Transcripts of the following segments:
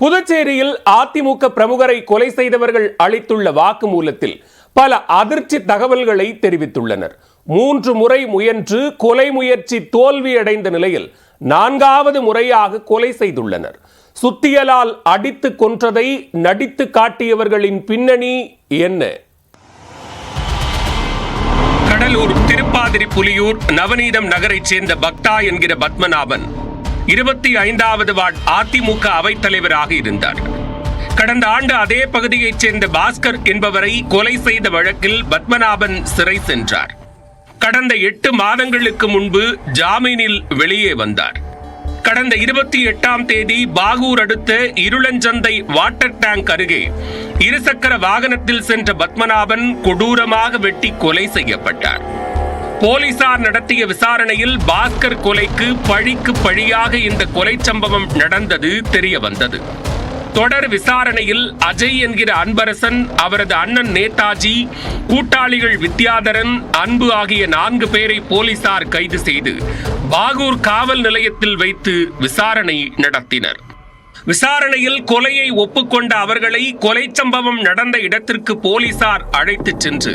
புதுச்சேரியில் அதிமுக பிரமுகரை கொலை செய்தவர்கள் அளித்துள்ள வாக்குமூலத்தில் பல அதிர்ச்சி தகவல்களை தெரிவித்துள்ளனர். 3 முறை முயன்று கொலை முயற்சி தோல்வியடைந்த நிலையில் 4வது முறையாக கொலை செய்துள்ளனர். சுத்தியலால் அடித்து கொன்றதை நடித்து காட்டியவர்களின் பின்னணி என்ன? கடலூர் திருப்பாதிரி புலியூர் நவநீதம் நகரைச் சேர்ந்த பக்தா என்கிற பத்மநாபன் 25வது வார்டு அதிமுக அவைத்தலைவராக இருந்தார். கடந்த ஆண்டு அதே பகுதியைச் சேர்ந்த பாஸ்கர் என்பவரை கொலை செய்த வழக்கில் பத்மநாபன் சிறை சென்றார். கடந்த 8 மாதங்களுக்கு முன்பு ஜாமீனில் வெளியே வந்தார். கடந்த 28ஆம் தேதி பாகூர் அடுத்த இருளஞ்சந்தை வாட்டர் டேங்க் அருகே இருசக்கர வாகனத்தில் சென்ற பத்மநாபன் கொடூரமாக வெட்டி கொலை செய்யப்பட்டார். போலீசார் நடத்திய விசாரணையில் பாஸ்கர் கொலைக்கு பழிக்கு பழியாக இந்த கொலை சம்பவம் நடந்தது தெரிய வந்தது. தொடர் விசாரணையில் அஜய் என்கிற அன்பரசன், அவரது அண்ணன் நேதாஜி, கூட்டாளிகள் வித்யாதரன், அன்பு ஆகிய 4 பேரை போலீசார் கைது செய்து பாகூர் காவல் நிலையத்தில் வைத்து விசாரணை நடத்தினர். விசாரணையில் கொலையை ஒப்புக்கொண்ட அவர்களை கொலை சம்பவம் நடந்த இடத்திற்கு போலீசார் அழைத்துச் சென்று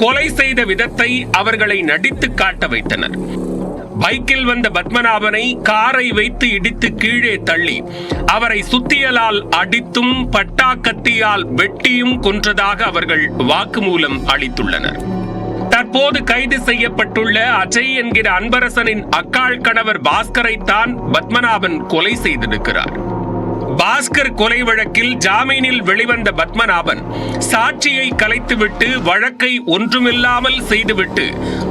கொலை செய்த விதத்தை அவர்களை நடித்து காட்ட வைத்தனர். பைக்கில் வந்த பத்மநாபனை காரை வைத்து இடித்து கீழே தள்ளி அவரை சுத்தியலால் அடித்தும் பட்டா கத்தியால் வெட்டியும் கொன்றதாக அவர்கள் வாக்குமூலம் அளித்துள்ளனர். தற்போது கைது செய்யப்பட்டுள்ள அஜய் என்கிற அன்பரசனின் அக்காள் கணவர் பாஸ்கரை தான் பத்மநாபன் கொலை செய்திருக்கிறார். பாஸ்கர் கொலை வழக்கில் ஜாமீனில் வெளிவந்த பத்மநாபன் சாட்சியை கலைத்துவிட்டு வழக்கை ஒன்றுமில்லாமல் செய்துவிட்டு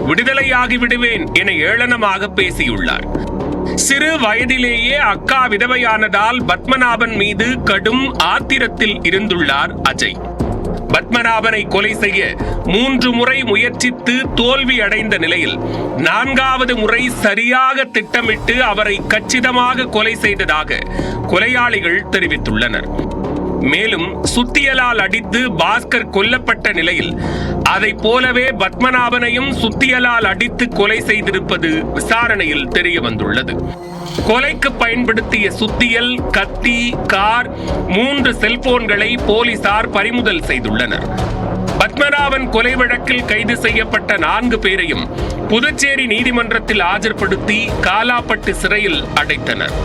விடுதலையாகி விடுவேன் என ஏளனமாக பேசியுள்ளார். சிறு வயதிலேயே அக்கா விதவையானதால் பத்மநாபன் மீது கடும் ஆத்திரத்தில் இருந்துள்ளார் அஜய். பத்மநாபனை கொலை செய்ய 3 முறை முயற்சித்து தோல்வி அடைந்த நிலையில் 4வது முறை சரியாக திட்டமிட்டு அவரை கச்சிதமாக கொலை செய்ததாக கொலையாளிகள் தெரிவித்துள்ளனர். மேலும் சுத்தியலால் அடித்து பாஸ்கர் கொல்லப்பட்ட நிலையில் அதை போலவே பத்மநாபனையும் சுத்தியலால் அடித்து கொலை செய்திருப்பது விசாரணையில் தெரிய வந்துள்ளது. கொலைக்கு பயன்படுத்திய சுத்தியல், கத்தி, கார், 3 செல்போன்களை போலீசார் பறிமுதல் செய்துள்ளனர். பத்மநாபன் கொலை வழக்கில் கைது செய்யப்பட்ட 4 பேரையும் புதுச்சேரி நீதிமன்றத்தில் ஆஜர்படுத்தி காலாப்பட்டு சிறையில் அடைத்தனர்.